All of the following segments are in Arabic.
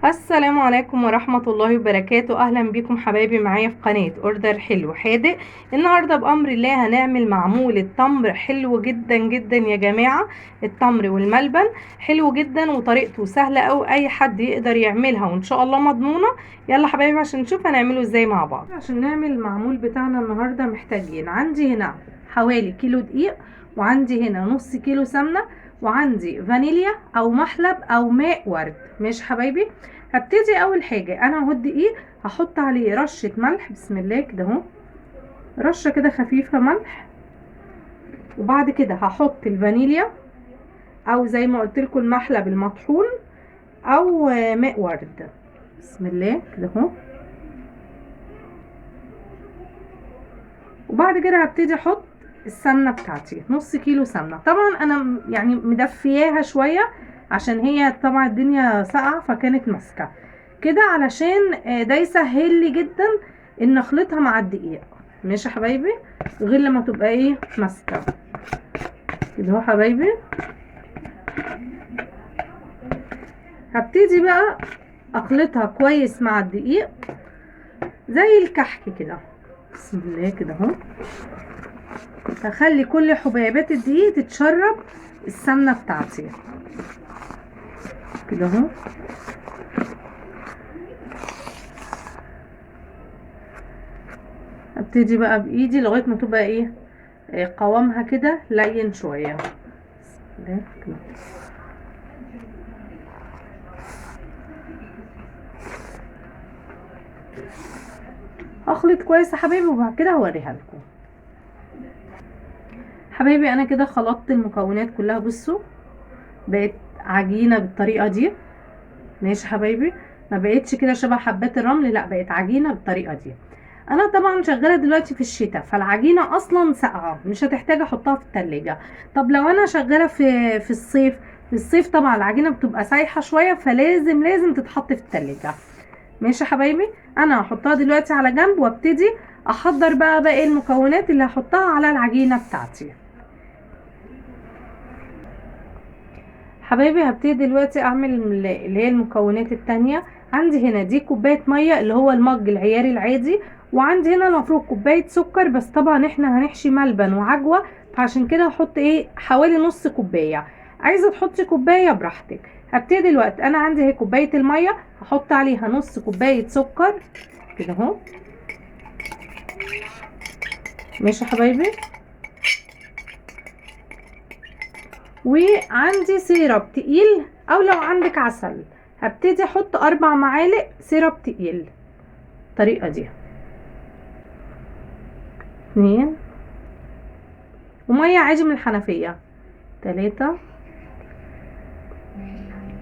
السلام عليكم ورحمة الله وبركاته. أهلا بكم حبايبي معايا في قناة أوردر حلو حادق. النهاردة بأمر الله هنعمل معمول التمر حلو جدا جدا يا جماعة. التمر والملبن حلو جدا وطريقته سهلة أو أي حد يقدر يعملها وإن شاء الله مضمونة. يلا حبايبي عشان نشوف هنعمله ازاي مع بعض. عشان نعمل المعمول بتاعنا النهاردة محتاجين عندي هنا حوالي كيلو دقيق، وعندي هنا نص كيلو سمنة، وعندي فانيليا او محلب او ماء ورد. ماشي حبايبي، هبتدي اول حاجه انا هحط دقيق، هحط عليه رشه ملح، بسم الله كده اهو، رشه كده خفيفه ملح. وبعد كده هحط الفانيليا او زي ما قلت لكم المحلب المطحون او ماء ورد، بسم الله كده اهو. وبعد كده هبتدي احط السمنه بتاعتي، نص كيلو سمنه. طبعا انا يعني مدفياها شويه عشان هي طبعا الدنيا ساقعه فكانت ماسكه كده، علشان ده يسهل لي جدا ان اخلطها مع الدقيق. ماشي يا حبايبي، غير لما تبقى ايه ماسكه كده اهو حبايبي. هبتدي بقى اخلطها كويس مع الدقيق زي الكحك كده، بسم الله كده اهو. هخلي كل حبيبات الدقيق تتشرب السمنه بتاعتي كده اهو. ابتدي بقى بايدي لغايه ما تبقى ايه قوامها كده لين شويه، بسم الله كده. اخلط كويس يا حبايبي وبعد كده هوريها لكم. حبايبي انا كده خلطت المكونات كلها، بصوا بقت عجينه بالطريقه دي. ماشي حبايبي، ما بقتش كده شبه حبات الرمل، لا بقت عجينه بالطريقه دي. انا طبعا شغاله دلوقتي في الشتاء فالعجينه اصلا ساقعه مش هتحتاج احطها في التلاجة. طب لو انا شغاله في الصيف، في الصيف طبعا العجينه بتبقى سايحه شويه فلازم تتحط في التلاجة. ماشي يا حبايبي، انا هحطها دلوقتي على جنب وابتدي احضر بقى باقي المكونات اللي هحطها على العجينه بتاعتي. حبايبي هبتدي دلوقتي اعمل اللي هي المكونات التانية. عندي هنا دي كوبايه ميه اللي هو المج العياري العادي، وعندي هنا المفروض كوبايه سكر، بس طبعا احنا هنحشي ملبن وعجوه فعشان كده هحط ايه حوالي نص كوبايه. عايزه تحطي كوبايه براحتك. هبتدي دلوقتي انا عندي هي كوبايه الميه، هحط عليها نص كوبايه سكر كده اهو. ماشي يا حبايبي، وعندي سيرب تقيل او لو عندك عسل هبتدي احط 4 معالق سيرب تقيل الطريقه دي، 2، وميه عادي من الحنفيه 3،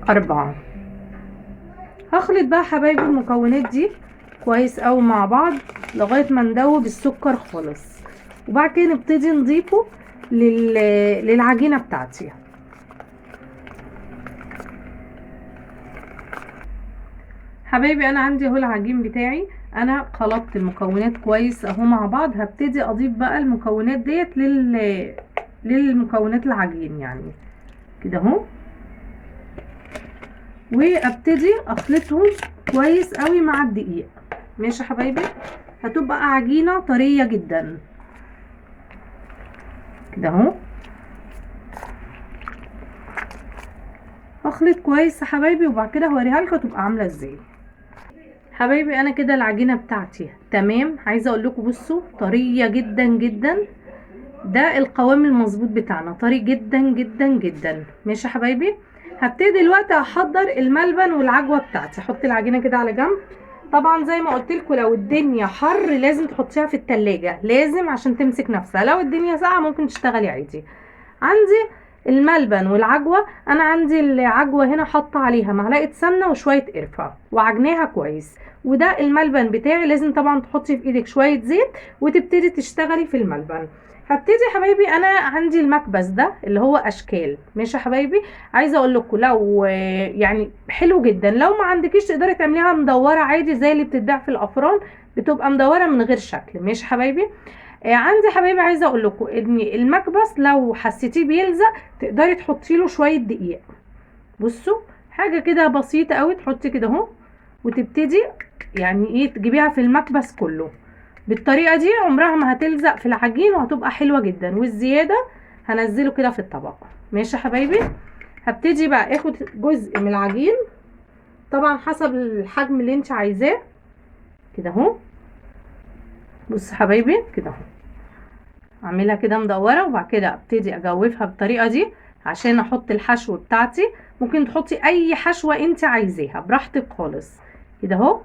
4. هخلط بقى حبايبي المكونات دي كويس قوي مع بعض لغايه ما ندوب السكر خالص، وبعد كده نبتدي نضيفه للعجينه بتاعتي. حبايبي انا عندي اهو العجين بتاعي، انا خلطت المكونات كويس اهو مع بعض. هبتدي اضيف بقى المكونات ديت للمكونات العجين يعني كده اهو، وابتدي اخلطهم كويس قوي مع الدقيق. ماشي يا حبايبي، هتبقى عجينه طريه جدا كده اهو. هخلط كويس يا حبايبي وبعد كده هوريها لكم تبقى عامله ازاي. حبايبي انا كده العجينه بتاعتي تمام. عايزه اقول لكم بصوا طريه جدا جدا، ده القوام المظبوط بتاعنا، طري جدا جدا جدا. ماشي يا حبايبي، هبتدي دلوقتي احضر الملبن والعجوه بتاعتي. احط العجينه كده على جنب. طبعا زي ما قلت لكم لو الدنيا حر لازم تحطيها في التلاجة، لازم عشان تمسك نفسها. لو الدنيا ساقعه ممكن تشتغلي عادي. عندي الملبن والعجوه، انا عندي العجوه هنا حاطه عليها معلقه سمنه وشويه قرفه وعجناها كويس. وده الملبن بتاعي، لازم طبعا تحطي في ايدك شويه زيت وتبتدي تشتغلي في الملبن. هبتدي يا حبايبي انا عندي المكبس ده اللي هو اشكال. ماشي يا حبايبي، عايزه اقول لكم لو يعني حلو جدا، لو ما عندكيش تقدري تعمليها مدوره عادي زي اللي بتتباع في الافران، بتبقى مدوره من غير شكل. ماشي يا حبايبي، عندي حبايبي عايزه اقول لكم ان المكبس لو حسيتيه بيلزق تقدري تحطي له شويه دقيق. بصوا حاجه كده بسيطه قوي، تحطي كده اهو وتبتدي يعني ايه تجيبيها في المكبس كله. بالطريقه دي عمرها ما هتلزق في العجين وهتبقى حلوه جدا، والزياده هنزله كده في الطبق. ماشي يا حبايبي. هبتدي بقى اخد جزء من العجين طبعا حسب الحجم اللي انت عايزاه كده اهو. بص حبايبي كده اهو، اعملها كده مدوره، وبعد كده ابتدي اجوفها بالطريقه دي عشان احط الحشو بتاعتي. ممكن تحطي اي حشوه انت عايزاها براحتك خالص كده اهو.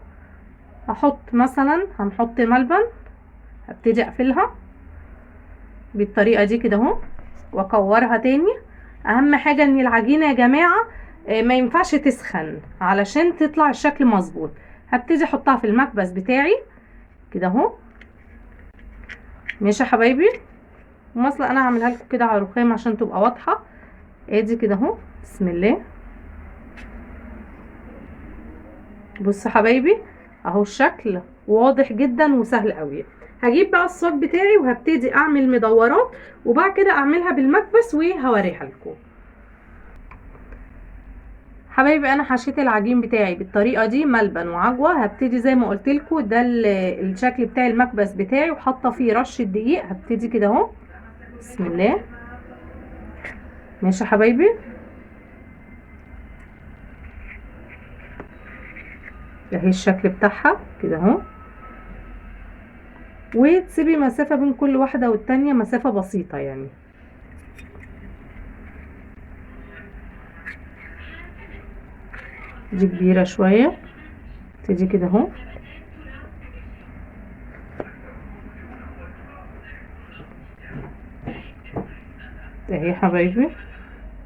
احط مثلا هنحط ملبن، هبتدي اقفلها بالطريقه دي كده اهو واكورها تاني. اهم حاجه ان العجينه يا جماعه ما ينفعش تسخن علشان تطلع الشكل مظبوط. هبتدي احطها في المكبس بتاعي كده اهو. ماشي يا حبايبي. ومثلا انا هعملها لكم كده على رخام عشان تبقى واضحه. ادي كده اهو، بسم الله. بصوا حبايبي اهو الشكل واضح جدا وسهل قوي. هجيب بقى الصاج بتاعي وهبتدي اعمل مدورات، وبعد كده اعملها بالمكبس وهوريها لكم. حبايبي انا حشيت العجين بتاعي بالطريقه دي ملبن وعجوه. هبتدي زي ما قلت لكم ده الشكل بتاع المكبس بتاعي، وحاطه فيه رشه دقيق. هبتدي كده اهو، بسم الله. ماشي يا حبايبي. اهي الشكل بتاعها كده اهو، وتسيبي مسافه بين كل واحده والتانيه، مسافه بسيطه يعني. دي كبيره شويه، تيجي كده اهو. اهي يا حبايبي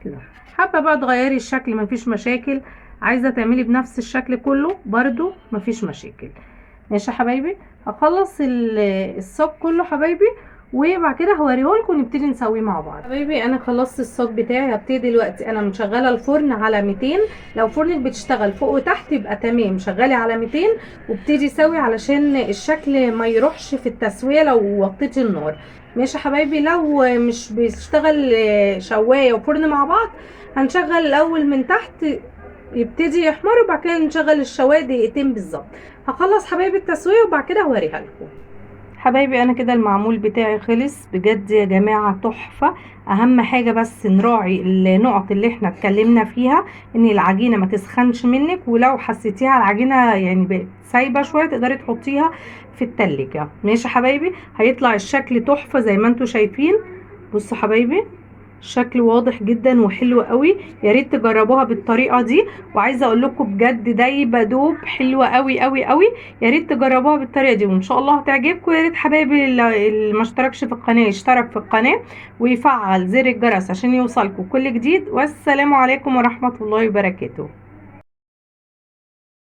كده. حابه بقى تغيري الشكل مفيش مشاكل، عايزه تعملي بنفس الشكل كله برضو مفيش مشاكل. ماشي يا حبايبي. هخلص الصاج كله حبايبي، وبعد كده هوريهولكم ونبتدي نسويه مع بعض. حبايبي انا خلصت الصاج بتاعي. هبتدي دلوقتي انا مشغله الفرن على 200. لو فرنك بتشتغل فوق وتحت يبقى تمام، شغلي على 200 وابتدي سوي علشان الشكل ما يروحش في التسويه لو وطيتي النار. ماشي يا حبايبي. لو مش بيشتغل شوايه وفرن مع بعض، هنشغل الاول من تحت يبتدي يحمر، وبعد كده نشغل الشوايه دقيقتين بالظبط. هخلص حبايبي التسويه وبعد كده هوريها لكم. حبايبي انا كده المعمول بتاعي خلص بجد يا جماعه تحفه. اهم حاجه بس نراعي النقط اللي احنا اتكلمنا فيها، ان العجينه ما تسخنش منك، ولو حسيتيها العجينه يعني بقت سايبه شويه تقدري تحطيها في التلاجة. ماشي يا حبايبي. هيطلع الشكل تحفه زي ما انتم شايفين. بصوا حبايبي شكل واضح جدا وحلو قوي، يا ريت تجربوها بالطريقه دي. وعايزه اقول لكم بجد دايبه دوب حلوه قوي قوي قوي. يا ريت تجربوها بالطريقه دي وان شاء الله هتعجبكم. يا ريت حبايبي اللي ما اشتركش في القناه يشترك في القناه ويفعل زر الجرس عشان يوصلكم كل جديد. والسلام عليكم ورحمه الله وبركاته.